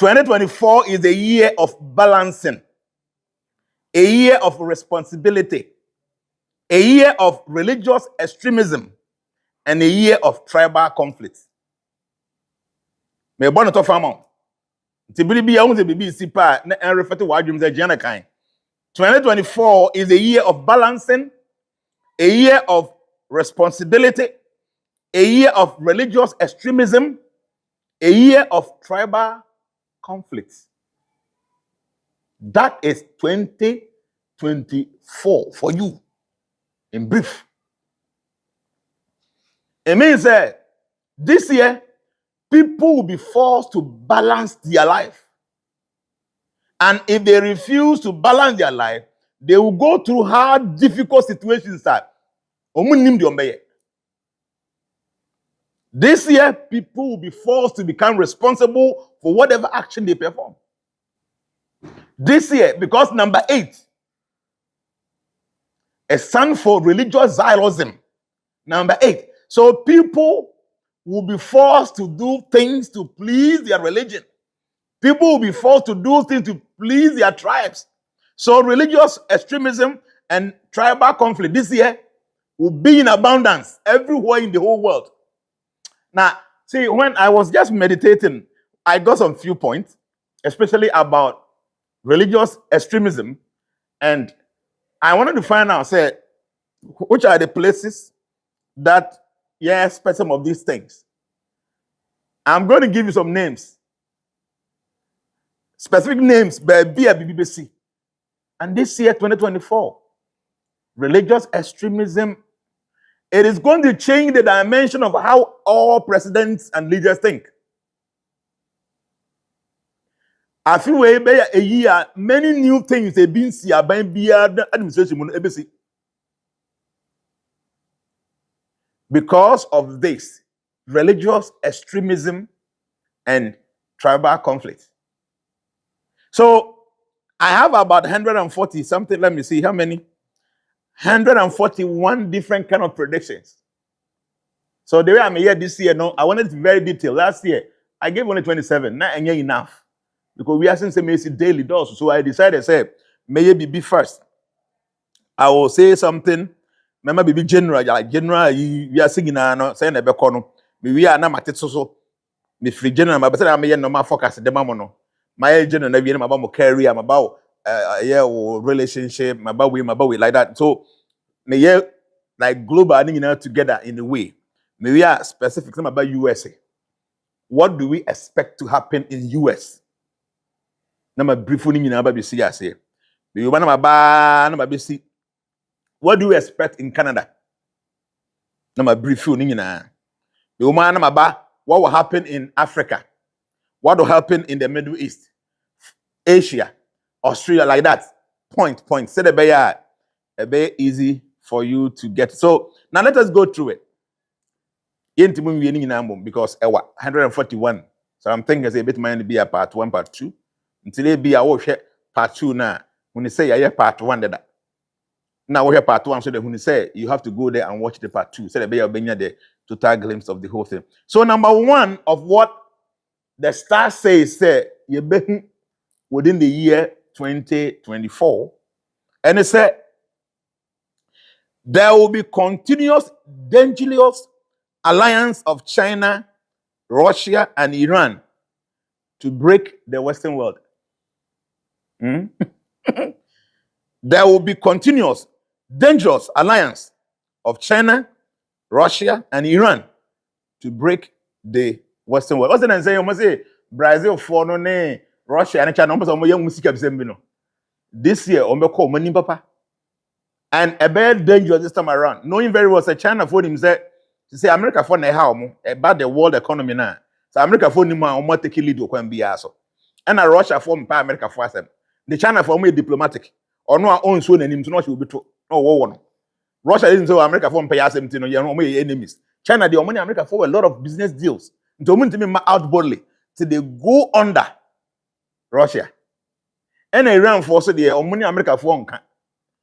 2024 is a year of balancing, a year of responsibility, a year of religious extremism, and a year of tribal conflict. Me born to farm. Tibiri bi ahun se bibi si pa na en refer to wadwum ze Jnana kan. 2024 is a year of balancing, a year of responsibility, a year of religious extremism, a year of tribal conflict. That is 2024 for you, in brief. It means that this year, people will be forced to balance their life. And if they refuse to balance their life, they will go through hard, difficult situations. This year, people will be forced to become responsible for whatever action they perform. This year, because number 8, a stand for religious zealotism. Number 8. So people will be forced to do things to please their religion. People will be forced to do things to please their tribes. So religious extremism and tribal conflict this year will be in abundance everywhere in the whole world. Now, see, when I was just meditating, I got some few points, especially about religious extremism, and I wanted to find out, say, which are the places that, expect some of these things. I'm going to give you some names. Specific names by BBC. And this year, 2024, religious extremism, it is going to change the dimension of how all presidents and leaders think. I feel a year, many new things have been seen by the administration. Because of this, religious extremism and tribal conflict. So I have about 140 something. Let me see how many. 141 different kind of predictions. So the way I'm here this year, no, I wanted it very detailed. Last year, I gave only 27. Not enough. Because we are saying say daily does. So I decided, say, may be first. I will say something. Remember, be general, like general, we are singing now, saying a becono. We are not at so. Me free general, but I may no focus the mamono. My general, I'm about career, I'm about relationship, I'm about we like that. So, me like global together in a way. Me we are specific about USA. What do we expect to happen in US? Nama briefly in about be see. Me want nama be see. What do you expect in Canada? Nama briefly nina. Me want nama what will happen in Africa? What will happen in the Middle East, Asia, Australia, like that? Point. Say the be easy for you to get. So now let us go through it. Because 141. So I'm thinking a bit mind be a part 1, part 2. Until they be a part 2 now. When you say part 1 that. Now we have part 1, so that when you say you have to go there and watch the part 2. So the total glimpse of the whole thing. So number 1 of what the star says, you be within the year 2024, and it said there will be continuous dangerous alliance of China, Russia, and Iran to break the Western world. There will be continuous dangerous alliance of China, Russia, and Iran to break the Western world. What's the say? You must say Brazil for no name, Russia and China. This year, papa, and a bad danger this time around. Knowing very well, say China for him said, to say America for how about the world economy now. So America for him take lead can be also. And a Russia for America for them. The China for me diplomatic or no own soon and him to not will be true. No war. Russia didn't say America for pay us enemies. China the money America for a lot of business deals. To me outwardly till they go under Russia. And Iran for so the money America for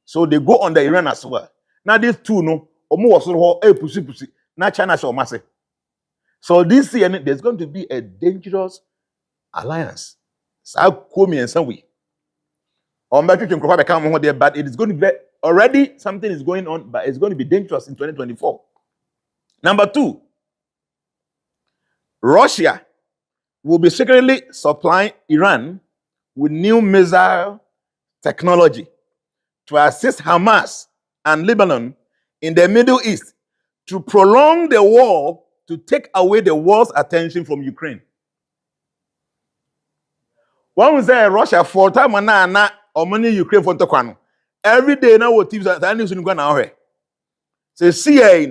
so they go under Iran as well. Now these two no was pussy. Now China so massive. So this year there's going to be a dangerous alliance Sa komi and some way. But it is going to be already something is going on, but it's going to be dangerous in 2024. Number 2, Russia will be secretly supplying Iran with new missile technology to assist Hamas and Lebanon in the Middle East to prolong the war, to take away the war's attention from Ukraine. One was there Russia for time na or money Ukraine for Tokwano. Every day now what teams are news in Ghana. Say CIA,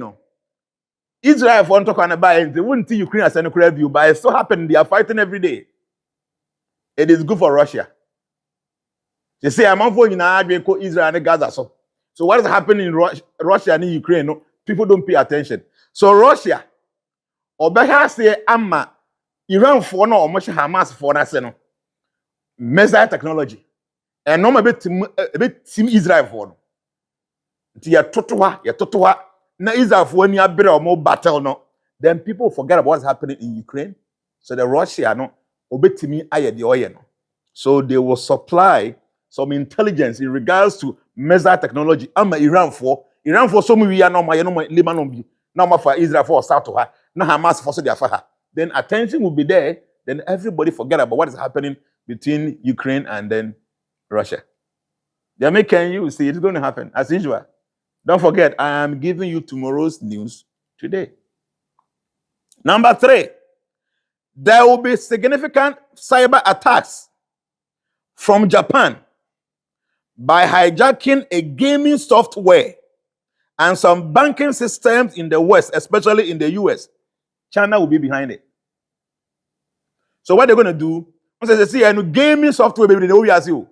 Israel for Tokwano by they wouldn't see Ukraine as a nuclear view, but it so happened they are fighting every day. It is good for Russia. They say I'm for Israel and Gaza. So what is happening in Russia and in Ukraine? People don't pay attention. So Russia, Obeha say Amma, Iran for no or much Hamas for that missile technology. And no a bit team Israel for no. Ya totowa, na Israel for any better or more battle no. Then people forget about what's happening in Ukraine. So the Russia no obey me aye the oil no. So they will supply some intelligence in regards to missile technology. I'm Iran for some we are no Lebanon be no for Israel for South to her. No Hamas for their for her. Then attention will be there. Then everybody forget about what is happening between Ukraine and then Russia. The American you see it's going to happen as usual. Don't forget, I am giving you tomorrow's news today. Number 3, there will be significant cyber attacks from Japan by hijacking a gaming software and some banking systems in the West, especially in the US. China will be behind it. So what they're going to do, once they see a gaming software, baby, they will ask you.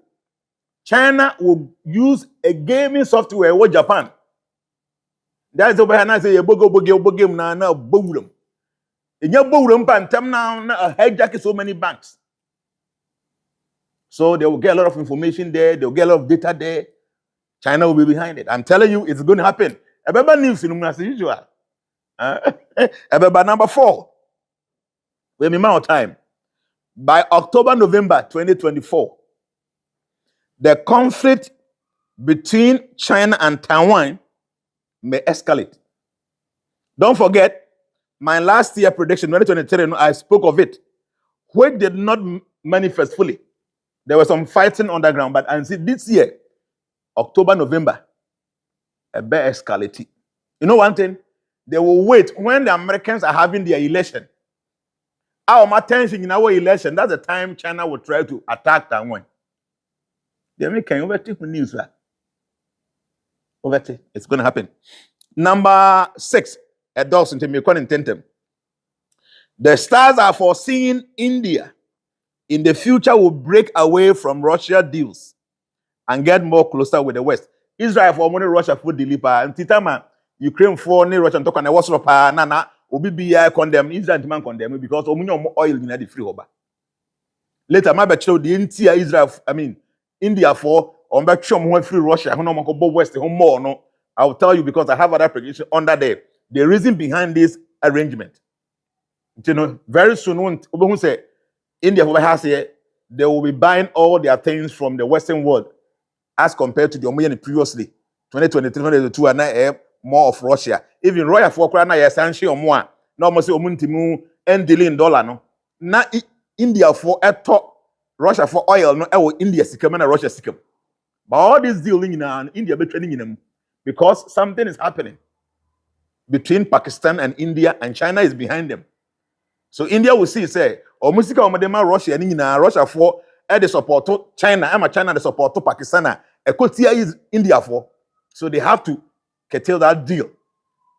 China will use a gaming software with Japan. That's the way I say, bogo game now, boom. In your boom, pantam now, hijack so many banks. So they will get a lot of information there, they will get a lot of data there. China will be behind it. I'm telling you, it's going to happen. Ababa news in as usual. Ababa number 4. We have more time. By October, November 2024, the conflict between China and Taiwan may escalate. Don't forget, my last year prediction, 2023, I spoke of it, which did not manifest fully. There was some fighting underground, but I see this year, October, November, a bear escalating. You know one thing? They will wait when the Americans are having their election. Our attention in our election, that's the time China will try to attack Taiwan. The American overtake the news. Overtake. It's going to happen. Number 6, a dozen to me, the stars are foreseeing India in the future will break away from Russia deals and get more closer with the West. Israel for money, Russia for deliver, and Titama, Ukraine for Russia and talk on the what's up, Nana, OBBI condemn, Israel demand condemn because oil in the free over. Later, my bachelor, the entire Israel, India for on back free Russia, West, more no. I will tell you because I have other prediction under there. The reason behind this arrangement. Very soon when say India has here, they will be buying all their things from the Western world as compared to the Omiyani previously. 2023, 2022, and more of Russia. Even Royal for Krana, essentially or more. No more say Omuntimu and dealing dollar no. Na India for a top, Russia for oil, no India sikum and Russia sikum. But all this dealing in India be trading in them because something is happening between Pakistan and India, and China is behind them. So India will see say, or Musika or Russia and Russia for the support China, China the support to Pakistan, a Kotia is India for. So they have to curtail that deal.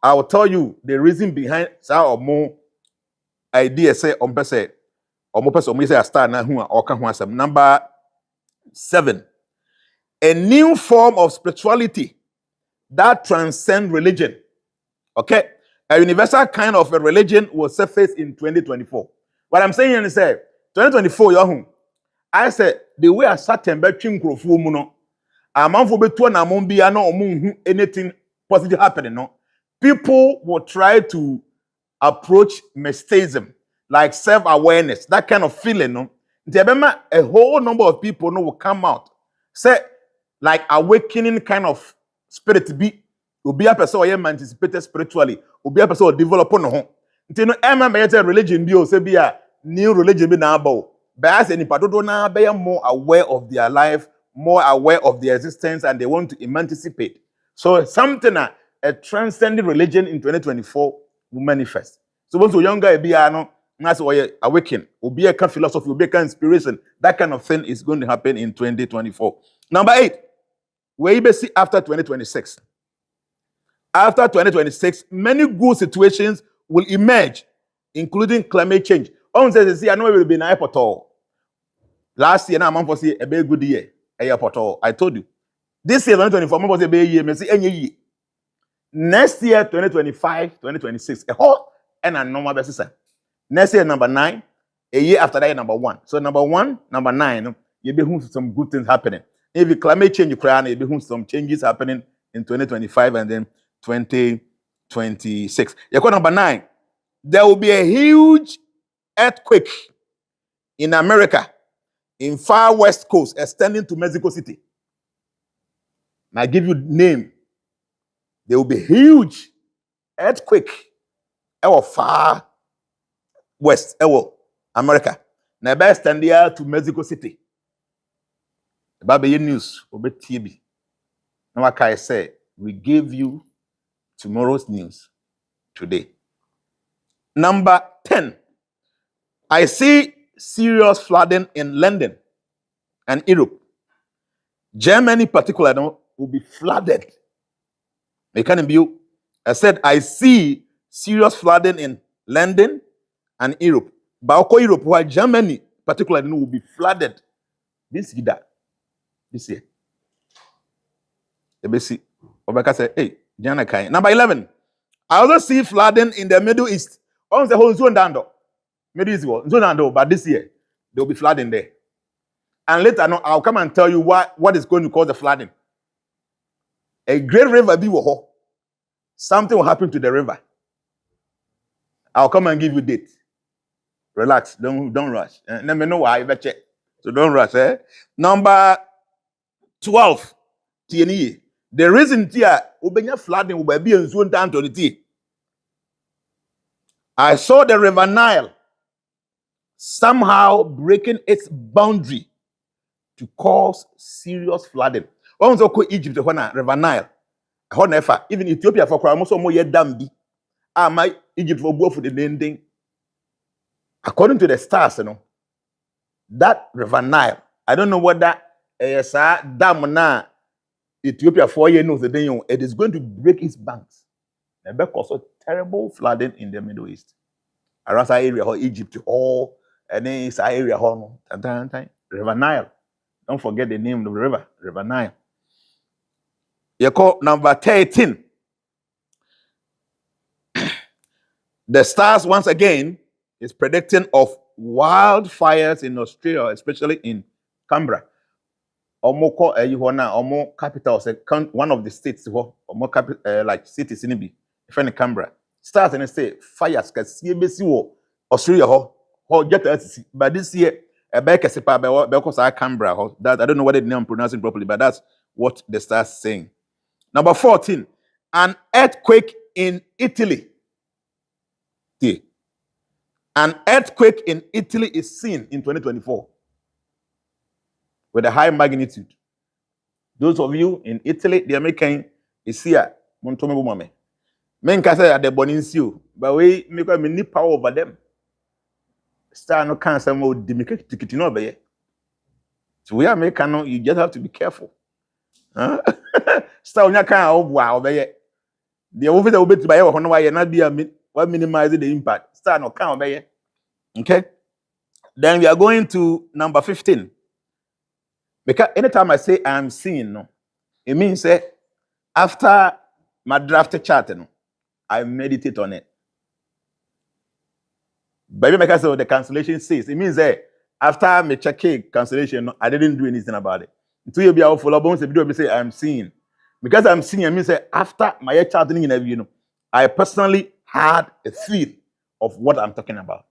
I will tell you the reason behind or more idea say on person or more person say a star now who are some. Number 7, a new form of spirituality that transcends religion. Okay, a universal kind of a religion will surface in 2024. What I'm saying is, 2024, I said the way I sat and between Krofu, a month for between a mombia no anything positive happening. No, people will try to approach mysticism like self-awareness, that kind of feeling. No, A whole number of people will come out. Say, like awakening kind of spirit be a person who anticipated spiritually, will be a person who develop on home. Until no religion be also be a new religion be now about. But as any part now they are more aware of their life, more aware of their existence, and they want to emancipate. So something a transcending religion in 2024 will manifest. So once a younger be that's why awaken, will be a kind of philosophy, will be a kind of inspiration. That kind of thing is going to happen in 2024. Number 8, where you see after 2026. After 2026, many good situations will emerge, including climate change. On says, I know it will be an airport. Last year, I'm for a very good year. Airport. I told you. This year, 2024, I'm for a very year. Any year. Next year, 2025, 2026, a whole and a normal basis. Next year, number 9. A year after that, number 1. So number 1, number 9, you be some good things happening. If the climate change, you cry, you be some changes happening in 2025 and then 2026. Number 9. There will be a huge earthquake in America, in far west coast, extending to Mexico City. And I give you name. There will be huge earthquake in far west, America. Now, extend there to Mexico City. Baby news, obe TV. Now, like I say, we give you tomorrow's news today. Number 10. I see serious flooding in London and Europe. Germany, particularly, will be flooded. I said, I see serious flooding in London and Europe. But Europe, while Germany, particularly, will be flooded this year. This year. Obaka said, hey, Jnanacaksusdas. Number 11. I also see flooding in the Middle East. On the whole zone down. Middle East zone down, but this year there will be flooding there. And later on, I'll come and tell you what is going to cause the flooding. A great river be woho. Something will happen to the river. I'll come and give you date. Relax, don't rush. Let me know why you check. So don't rush. Number 12. The reason here ubenya flooding will be in zone down to the T. I saw the river Nile somehow breaking its boundary to cause serious flooding. Also, Egypt, river Nile. Even Ethiopia for crime, also more dam bi. My Egypt for both for the landing. According to the stars, that river Nile, I don't know what that dam now. Ethiopia 4 years knows that it is going to break its banks. And because of terrible flooding in the Middle East. Around that area, Egypt, and then it's that area, River Nile. Don't forget the name of the river, River Nile. You call number 13. The stars, once again, is predicting of wildfires in Australia, especially in Canberra. Omo capital, one of the states, like cities in Ibi, in Canberra. Stars and say fires can see Australia, but this year, because Canberra, that I don't know whether the name I'm pronouncing properly, but that's what the stars saying. Number 14, an earthquake in Italy. An earthquake in Italy is seen in 2024 with a high magnitude. Those of you in Italy, the American is here. Men can say at the Bonincio, but we make a mini power over them. Star no cancer more democratic ticket in over here. So we are American, you just have to be careful. Star on your kind of wow over here. The officer will be to buy one why not be what minimizing the impact. Star no count over here. Okay. Then we are going to number 15. Because anytime I say I'm seeing, it means after my draft chart, I meditate on it. But because the cancellation says, it means after me check cancellation, I didn't do anything about it. Until you be out for bones, the video say I'm seeing. Because I'm seeing, it means after my charting interview, I personally had a feel of what I'm talking about.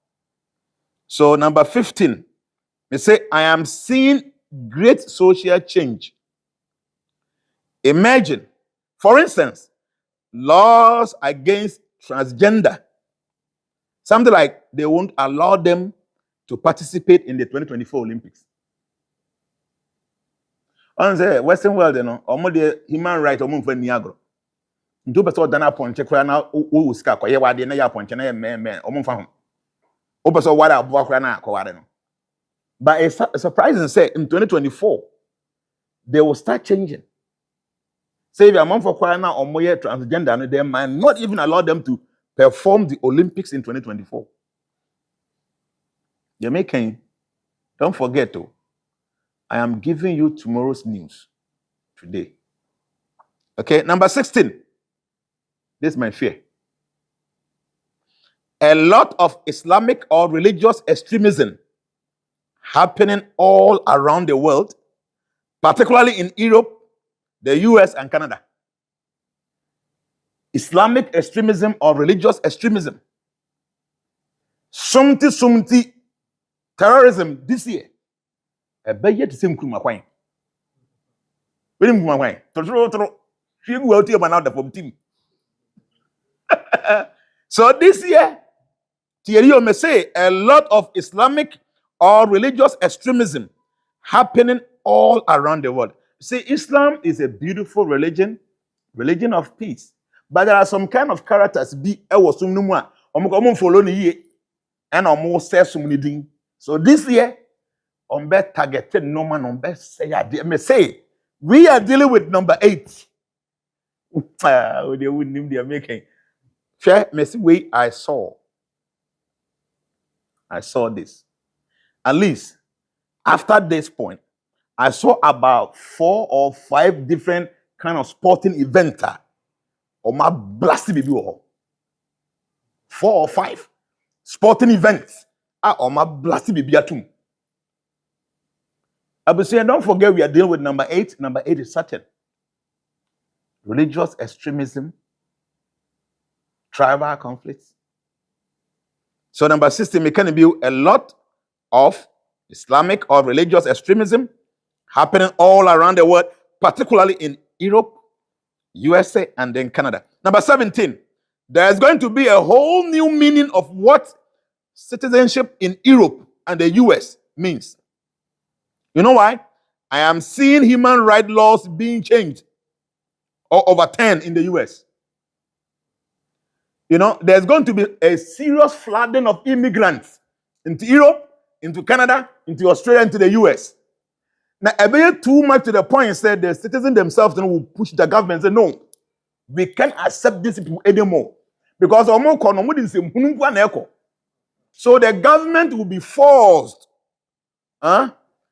So number 15 They say, I am seeing great social change. Imagine, for instance, laws against transgender. Something like they won't allow them to participate in the 2024 Olympics. On the Western world, you know, the human rights or for Niagara. Do better than a point, check now, who is Kaka, why they know your point, and I am or Monfam. Open what I'll walk around. But it's surprising, say in 2024, they will start changing. Say if you're a month for choir now or more transgender, they might not even allow them to perform the Olympics in 2024. Jamaican, don't forget to. I am giving you tomorrow's news today. Okay, number 16. This is my fear. A lot of Islamic or religious extremism happening all around the world, particularly in Europe, the US, and Canada. Islamic extremism or religious extremism. Sumti terrorism this year. A better to same Kumakwain. William Kumakwain. She will tell you about the team. So this year, Thierry may say a lot of Islamic or religious extremism happening all around the world. See, Islam is a beautiful religion of peace. But there are some kind of characters be follow and say. So this year, on bet targeted no man on bet say we are dealing with number 8. They wouldn't name they are making. Fair messy way I saw this. At least after this point, I saw about 4 or 5 different kind of sporting events. Or my blasty baby. 4 or 5 sporting events. Or my blasty baby too. I be saying, don't forget we are dealing with number 8. Number 8 is certain. Religious extremism, tribal conflicts. So number 16, we can be a lot of Islamic or religious extremism happening all around the world, particularly in Europe, USA, and then Canada. Number 17, there's going to be a whole new meaning of what citizenship in Europe and the US means. You know why? I am seeing human rights laws being changed or overturned in the US. You know, there's going to be a serious flooding of immigrants into Europe, into Canada, into Australia, into the US. Now, a bit too much to the point said the citizens themselves will push the government and say, no, we can't accept these people anymore. Because so the government will be forced.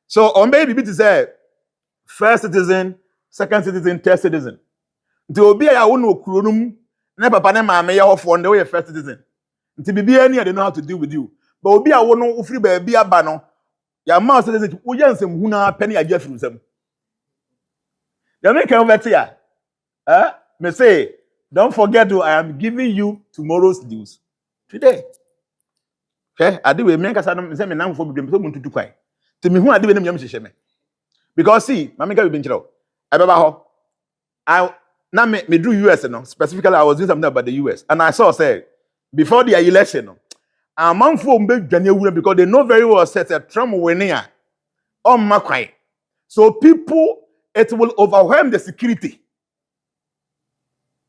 So on baby it say first citizen, second citizen, third citizen. To be a one okronum, na papa na mama ya ofo on the way first citizen. Nti bibia ni they know how to deal with you. But obi a wo no ufiri ba bia ba no, ya ma citizen wo yansem hu na peni agya firu sam. Ya make over here. Me say, don't forget to I am giving you tomorrow's news today. Okay, I do we make us say me nan for bi so muntu kwai. Ti me hu ade we nem yam hyehyɛ me. Because see, mama ka bi nkyerɛ. Ebeba ho. Now me do US, no. Specifically, I was doing something about the US, and I saw say before the election, no, a man for because they know very well that Trump winning on Macquarie. So people, it will overwhelm the security.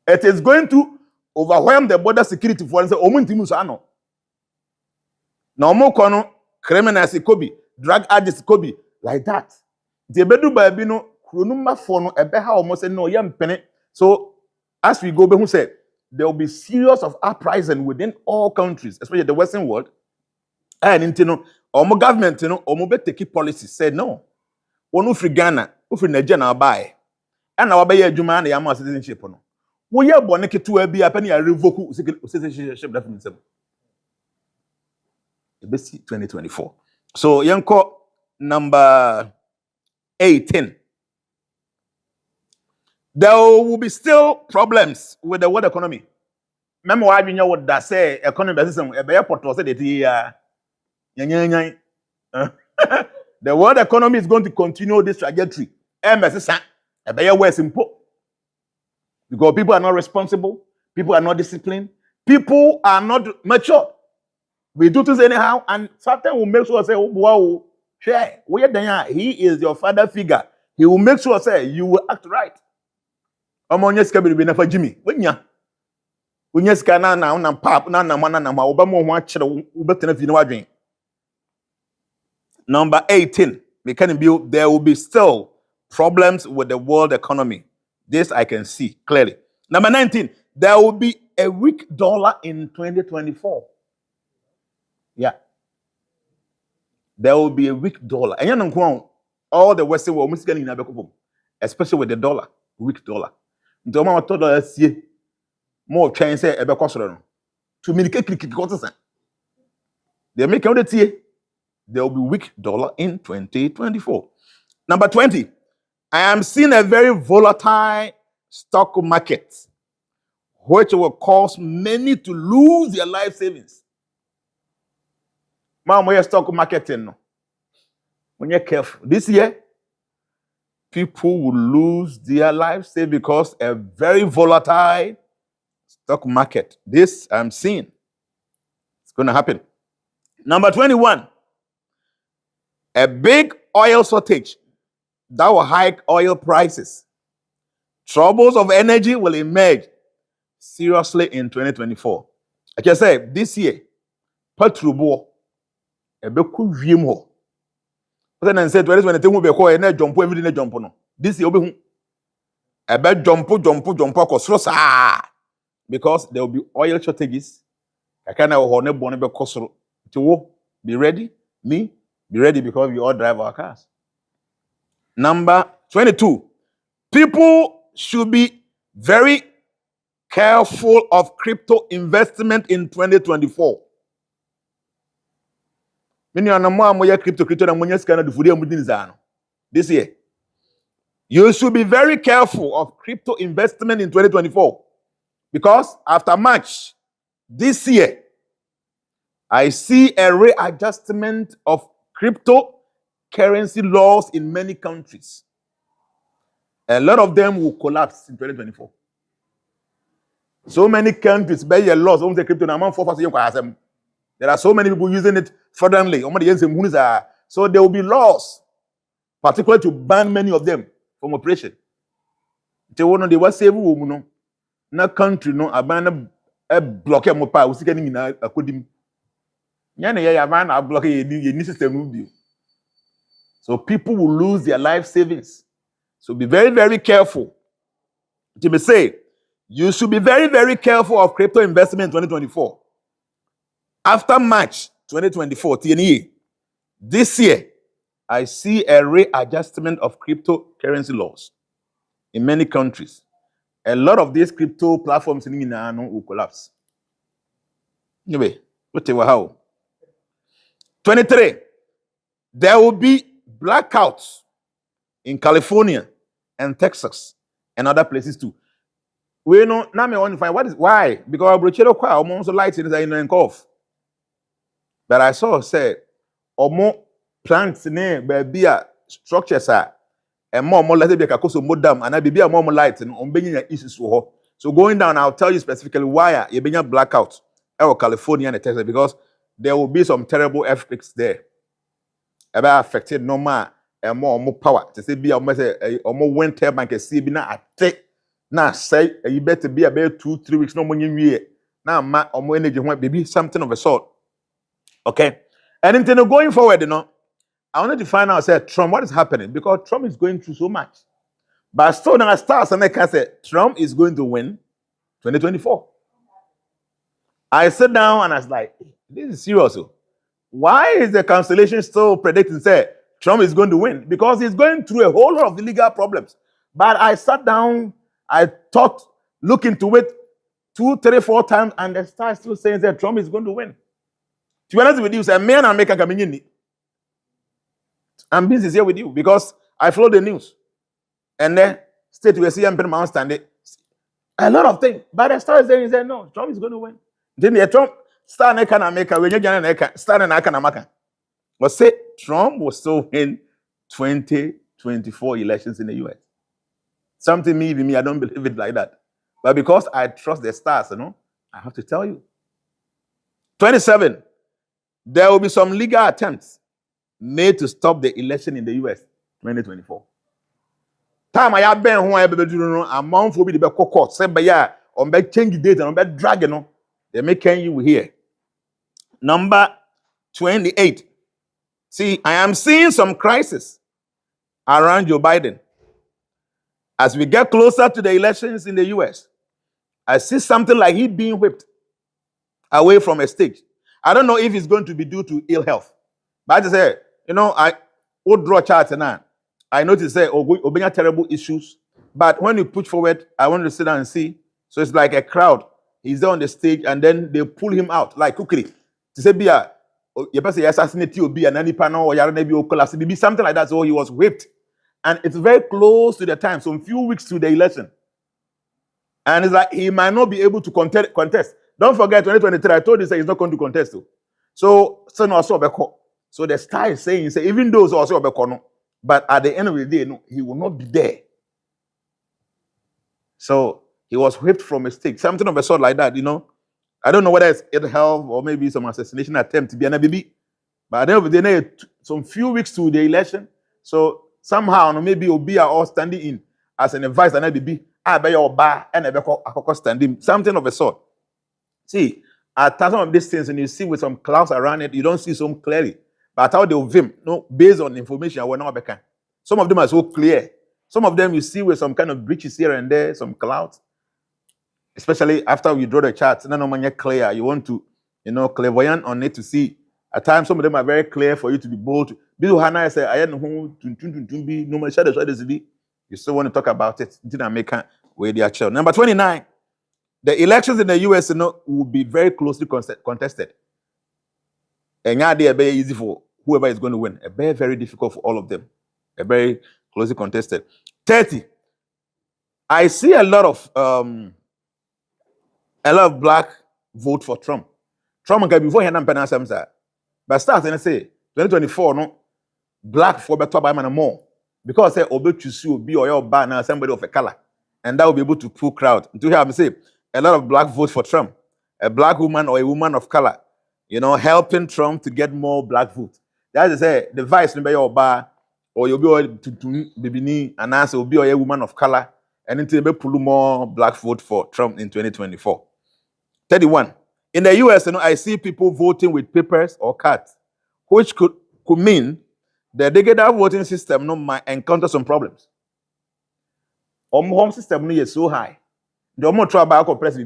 It is going to overwhelm the border security for instance. Now, more kono criminals Kobe, drug addicts Kobe, like that. The bedu baby no kronuma for no ebeha almost no yam penny. So, as we go, who said there will be serious of uprising within all countries, especially the Western world. And you know, our government, you know, our take policies said no. One free Ghana, free Nigeria buy, and our bay Juma and Yama citizenship. No, we are born to be a penny revoke citizenship. Definitely, the best 2024. So, Yanko number 18. There will be still problems with the world economy. Remember why you know what that say economy system a airport was said The world economy is going to continue this trajectory. Because people are not responsible, people are not disciplined, people are not mature. We do things anyhow, and Satan will make sure say, "Oh, wow, share. He is your father figure. He will make sure say you will act right." Jimmy. Number 18, there will be still problems with the world economy. This I can see clearly. Number 19, there will be a weak dollar in 2024. Yeah. There will be a weak dollar. And all the Western world, especially with the dollar, weak dollar. More change say ebe kwasoro to communicate they make out the there will be weak dollar in 2024. Number 20, I am seeing a very volatile stock market, which will cause many to lose their life savings. Mama, stock marketing no. When you're careful, this year people will lose their life savings because a very volatile stock market. This I'm seeing. It's going to happen. Number 21, a big oil shortage that will hike oil prices. Troubles of energy will emerge seriously in 2024. Like I said, this year, petrol a big ho. But then said 2022 will be called a jump everything jump no. This year will be a big jump because there will be oil shortages. I can't be ready. Me, be ready because we all drive our cars. Number 22. People should be very careful of crypto investment in 2024. This year. You should be very careful of crypto investment in 2024. Because after March this year, I see a readjustment of cryptocurrency laws in many countries. A lot of them will collapse in 2024. So many countries buy your laws on the crypto. There are so many people using it fraudulently. So there will be laws, particularly to ban many of them from operation. They want save women. Na country no abana a block mo pa we sika ni na akodim nya na ya man na block ye system. So people will lose their life savings. So be very, very careful. To me say, you should be very, very careful of crypto investment in 2024. After March 2024, TNE, this year, I see a readjustment of cryptocurrency laws in many countries. A lot of these crypto platforms in will collapse. Anyway, whatever how. 23, there will be blackouts in California and Texas and other places too. We know now me want to find why because our brochero kwa almost lights in the off. But I saw say more plants ne baby structures are and more let be kakoso modam and I be more light and on issues for. So going down, I'll tell you specifically why you bring blackout in California and Texas because there will be some terrible earthquakes there. About affected normal and more power. To say be almost more wind turbine can see be na ate na say you better be about 2-3 weeks no more year. Now ma or more energy want be something of a sort. Okay. And then going forward, I wanted to find out, say, Trump, what is happening? Because Trump is going through so much. But still, now stars and I can say, Trump is going to win 2024. I sat down and I was like, this is serious. Why is the cancellation still predicting, say, Trump is going to win? Because he's going through a whole lot of legal problems. But I sat down, I thought, look into it 2, 3, 4 times, and the star is still saying that Trump is going to win. To be honest with you, say, man, I'm making a I'm busy here with you because I follow the news. And then state we see and stand it. A lot of things. But the star is saying, no, Trump is going to win. Then the Trump star can America when you're star and I can America. But say Trump will still win 2024 elections in the US. Something even me, I don't believe it like that. But because I trust the stars, I have to tell you. 27, there will be some legal attempts made to stop the election in the US 2024. Time I have been who I have been doing a month will be the court, said by ya, on bed change date and on bed dragon, they make you here. Number 28. See, I am seeing some crisis around Joe Biden. As we get closer to the elections in the US, I see something like he being whipped away from a stage. I don't know if it's going to be due to ill health. But I just say, I would draw charts and I noticed that obeying terrible issues. But when you push forward, I want to sit down and see. So it's like a crowd. He's there on the stage and then they pull him out like cookery. To say, you person assassinate you, be an any panel or be something like that. So he was whipped. And it's very close to the time, so a few weeks to the election. And it's like he might not be able to contest. Don't forget, 2023, I told you he's not going to contest. So the star is saying, even though it's also but at the end of the day, no, he will not be there. So he was whipped from a stake, something of a sort like that, I don't know whether it's ill health or maybe some assassination attempt to be an baby. But at the end of the day, some few weeks to the election, so somehow maybe Obi are all standing in as an advice and baby. I bet your bar and a standing, something of a sort. See, at some of these things, and you see with some clouds around it, you don't see some clearly. But how they will vim, based on information, we're not back. Some of them are so clear. Some of them you see with some kind of breaches here and there, some clouds. Especially after we draw the charts, no clear. You want to, clairvoyant on it to see. At times, some of them are very clear for you to be bold. You still want to talk about it. Number 29, the elections in the US will be very closely contested. And now they are very easy for whoever is going to win. Very, very difficult for all of them. Very closely contested. 30, I see a lot of black vote for Trump. Trump can before he had done but start and say 2024 black for better by man more because say obe to be or your ban now somebody of a color and that will be able to pull crowd. To hear me say a lot of black vote for Trump, a black woman or a woman of color, helping Trump to get more black vote. That is say the vice number your bar or you'll be to baby and answer will be a woman of color and until be pull more black vote for Trump in 2024. 31. In the US, I see people voting with papers or cards, which could mean the digital voting system might encounter some problems. Home system is so high. The more trouble I press the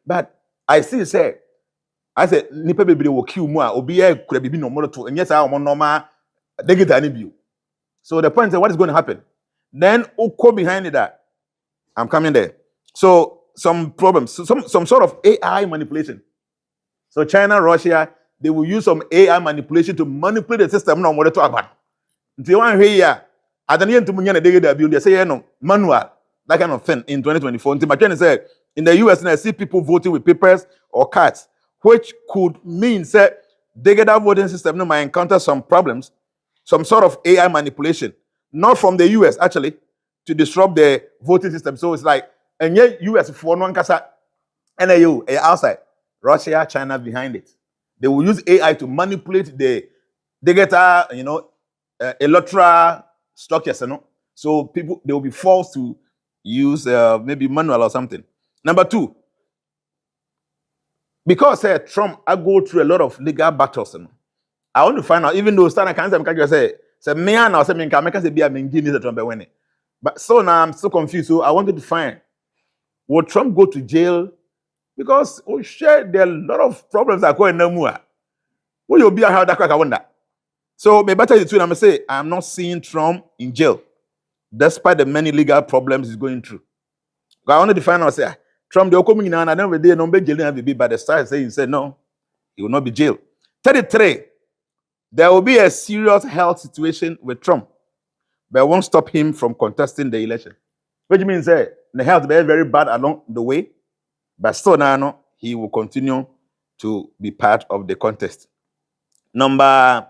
but I see I said nipa baby will kill more obi e could be no more to and yes I am normal digital view. So the point is what is going to happen? Then uko behind it that I'm coming there. So some problems, some sort of AI manipulation. So China, Russia, they will use some AI manipulation to manipulate the system. No more to about. Until one here, at the end to Munyana they say no manual, that kind of thing in 2024. Until my friend said in the US, I see people voting with papers or cards, which could mean that digital voting system might encounter some problems, some sort of AI manipulation, not from the US actually, to disrupt the voting system. So it's like and yet US for one kasa NAU outside Russia, China behind it. They will use AI to manipulate the digital, electoral structures, So people they will be forced to use maybe manual or something. Number 2, because Trump I go through a lot of legal battles, I want to find out even though Stana can't say me and I say me can say be a mingini Trump winning. But so now I'm so confused. So I wanted to find. Will Trump go to jail? Because there are a lot of problems that are going on more. Will you be a how that crack? I wonder. So maybe better the two. I'm say I'm not seeing Trump in jail, despite the many legal problems he's going through. I wanted to find out say Trump they coming in and I never did no be jail be but the style saying he said no, he will not be jailed. 33. There will be a serious health situation with Trump, but it won't stop him from contesting the election. Which means the health very, very bad along the way, but still now he will continue to be part of the contest. Number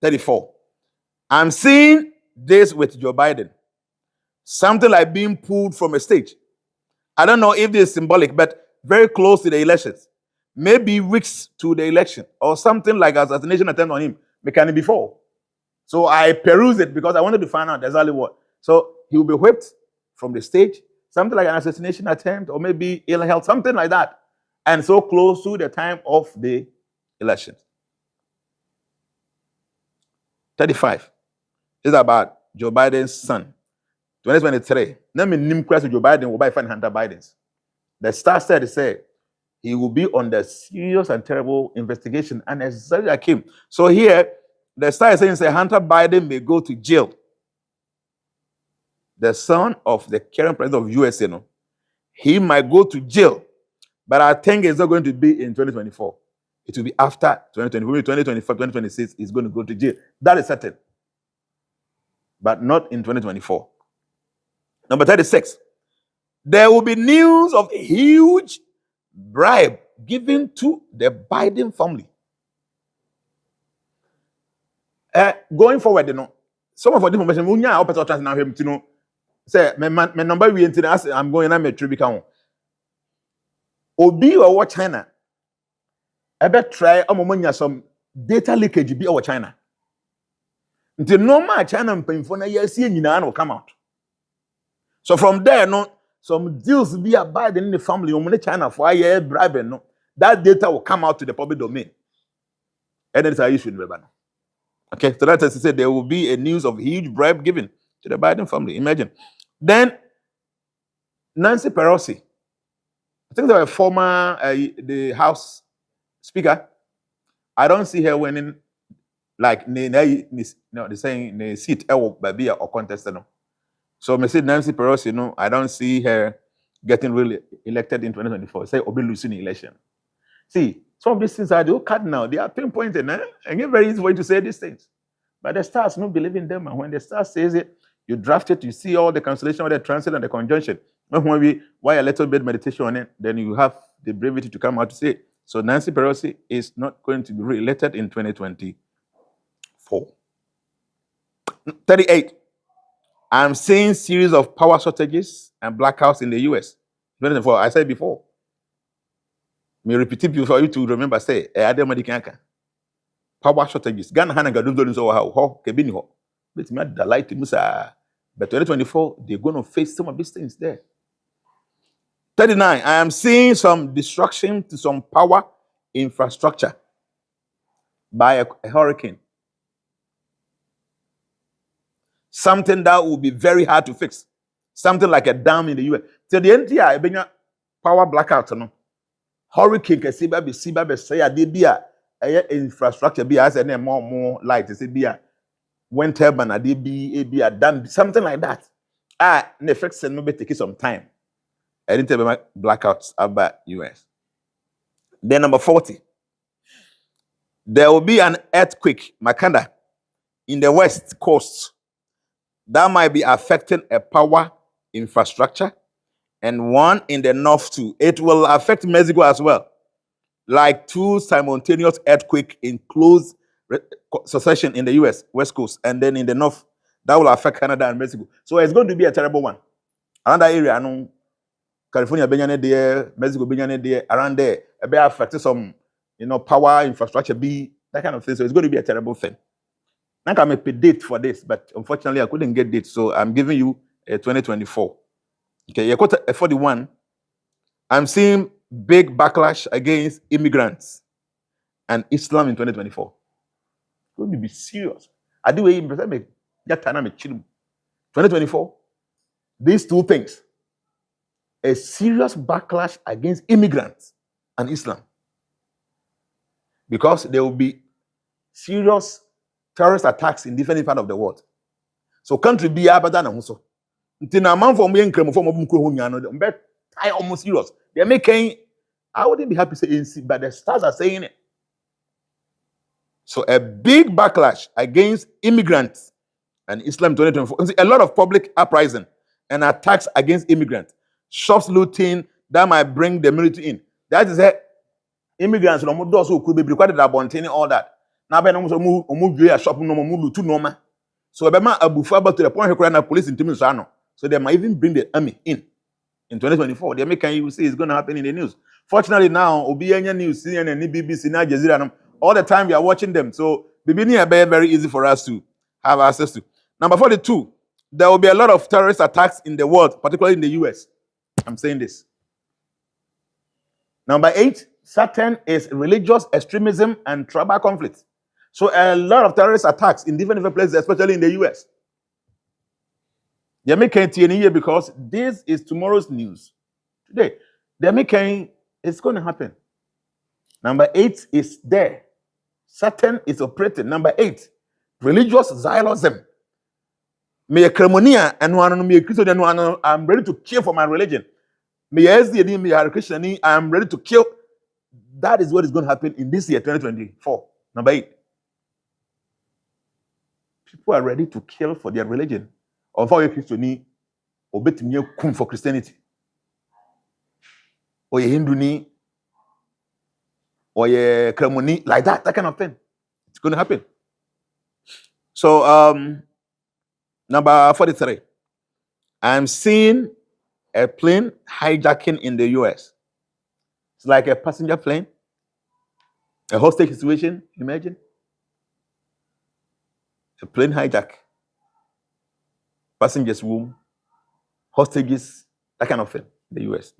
34. I'm seeing this with Joe Biden. Something like being pulled from a stage. I don't know if this is symbolic, but very close to the elections. Maybe weeks to the election or something like assassination attempt on him. Mechanic before. So I perused it because I wanted to find out exactly what. So he will be whipped from the stage, something like an assassination attempt or maybe ill health, something like that. And so close to the time of the election. 35. This is about Joe Biden's son. 2023. Let me name question Joe Biden will buy Hunter Biden's. The Star said he will be under serious and terrible investigation, and exactly like him. So here, the Star is saying Hunter Biden may go to jail. The son of the current president of USA, he might go to jail, but I think it's not going to be in 2024. It will be after 2024, 2025, 2026. He's going to go to jail. That is certain, but not in 2024. Number 36. There will be news of a huge bribe given to the Biden family. Going forward, some of the information we now say my number we I'm going to make tribute. Obi or China. I bet try some data leakage be over China. Until normal China and years will come out. So from there, some deals be abide in the family on China for a year bribe. That data will come out to the public domain. And that's how you should remember. Okay, so that's to say there will be a news of huge bribe given to the Biden family. Imagine. Then Nancy Pelosi, I think they were former the House Speaker. I don't see her winning like they're saying the seat baby or contest. So I said Nancy Pelosi, I don't see her getting really elected in 2024. Say Obi losing the election. See, some of these things are cardinal. They are pinpointed, and it's very easy for you to say these things. But the stars don't believe in them, and when the star says it, you draft it, you see all the cancellation, all the transit, and the conjunction. When we why a little bit meditation on it, then you have the brevity to come out to say it. So Nancy Pelosi is not going to be re-elected in 2024. 38. I'm seeing series of power shortages and blackouts in the US. 2024. I said before. Me repeat it for you to remember. Say, power shortages. Ghana Hana Gadun so how Kebini ho. But me the light Musa. But 2024, they're going to face some of these things there. 39. I am seeing some destruction to some power infrastructure by a hurricane. Something that will be very hard to fix. Something like a dam in the US. So the entire power blackout, hurricane can see baby say a infrastructure be as any more light. Say be a wind turbine be a dam, something like that. The effects and maybe take some time. I didn't tell my blackouts about US. Then number 40. There will be an earthquake, Makanda, in the west coast that might be affecting a power infrastructure, and one in the north too. It will affect Mexico as well, like two simultaneous earthquakes in close succession in the US west coast, and then in the north that will affect Canada and Mexico. So it's going to be a terrible one. Another area, California, there, Mexico, there, around there, it may affect some, power infrastructure, be that kind of thing. So it's going to be a terrible thing. Now I may pay date for this, but unfortunately I couldn't get date, so I'm giving you 2024. Okay, you got a 41. I'm seeing big backlash against immigrants and Islam in 2024. It's going to be serious. I do a 2024. These two things, a serious backlash against immigrants and Islam, because there will be serious terrorist attacks in different parts of the world. So country be abada na huso. Until a man from almost serious. They're making, I wouldn't be happy to say ANC, but the stars are saying it. So a big backlash against immigrants and Islam 2024. A lot of public uprising and attacks against immigrants. Shops looting that might bring the military in. That is it. Immigrants, those who could be required to maintaining all that. Now be no so mu dwe a shop no mu lutu no ma. So ebema abufu about to the point where na police intimi so ano. So they might even bring the army in 2024. The American you see is going to happen in the news. Fortunately now, Obi Enya News, CNN, BBC, Al Jazeera, all the time we are watching them. So BBN are very easy for us to have access to. Number 42, there will be a lot of terrorist attacks in the world, particularly in the US. I'm saying this. Number 8, certain is religious extremism and tribal conflict. So a lot of terrorist attacks in different places, especially in the US. The American here because this is tomorrow's news. Today, the American it's going to happen. Number 8 is there. Satan is operating. Number 8, religious xyloism. Me a Cremonia and one me a Christian and one I'm ready to kill for my religion. Me as the me a Christian, I'm ready to kill. That is what is going to happen in this year, 2024. Number 8. People are ready to kill for their religion. Or for your Christian, or bet me kum for Christianity. Or your Hindu ni, or your Kremoni, like that kind of thing. It's going to happen. So, number 43. I'm seeing a plane hijacking in the US. It's like a passenger plane, a hostage situation, imagine. A plane hijack. Passengers' room, hostages, that kind of thing in the US.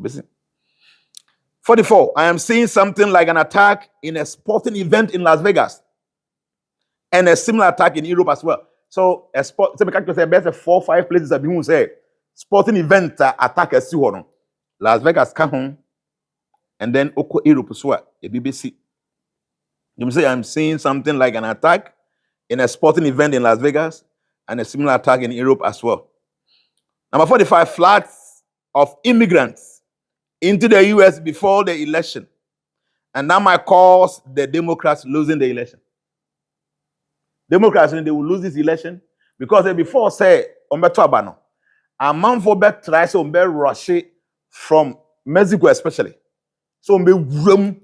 44. I am seeing something like an attack in a sporting event in Las Vegas and a similar attack in Europe as well. So, a sport, so we can say there's 4 or 5 places that people say sporting event attack as you Las Vegas come home and then Oko Europe as well. The BBC. You say I'm seeing something like an attack in a sporting event in Las Vegas and a similar attack in Europe as well. Number 45, floods of immigrants into the US before the election. And that might cause the Democrats losing the election. Democrats, they will lose this election because they before say, a man for bet try to rush from Mexico especially. So room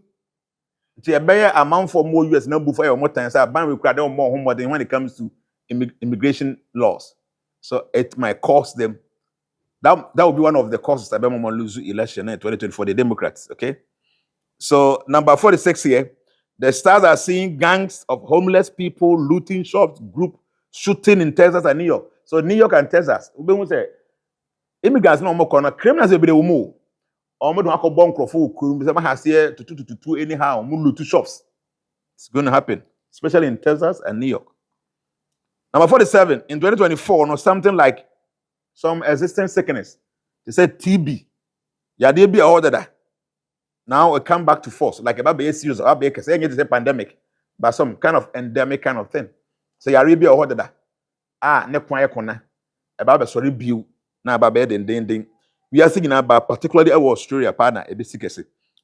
to a amount for more US number for more times. I ban require more homework than when it comes to immigration laws. So it might cost them. That would be one of the causes that Alabama lose the election in 2020 for the Democrats. Okay. So number 46 here, the stars are seeing gangs of homeless people looting shops, group shooting in Texas and New York. So New York and Texas, we say immigrants no more corner criminals will be the move. Almost don't have bomb crofo. Some has here to anyhow. Loot shops. It's going to happen, especially in Texas and New York. Number 47, in 2024, no something like some existing sickness. They said TB. Yeah, they be ordered that. Now it come back to force. Like about be serious, about be a pandemic, but some kind of endemic kind of thing. So yeah, be ordered that. Ne kwanya kona. About be sorry bill. Na about be ding. We are thinking about particularly Australia partner.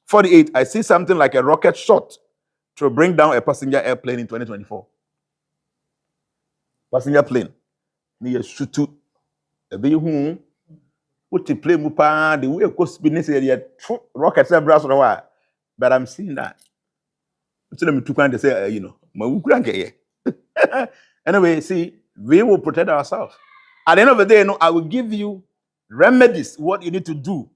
48, I see something like a rocket shot to bring down a passenger airplane in 2024. Passenger plane. Near shoot to a big home. Put the plane mupa the way cost business area rockets are brass on a while. But I'm seeing that. So let me to kind of say, anyway, see, we will protect ourselves. At the end of the day, I will give you remedies, what you need to do.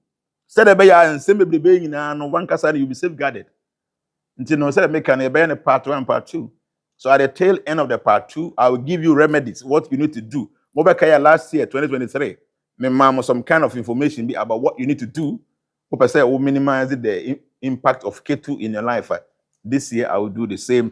Instead of and simply being in one case, you'll be safeguarded. Until instead of making a part 1 and part 2. So at the tail end of the part 2, I will give you remedies, what you need to do. Mobile last year, 2023, some kind of information about what you need to do. Hope I say will minimize the impact of K2 in your life. This year, I will do the same.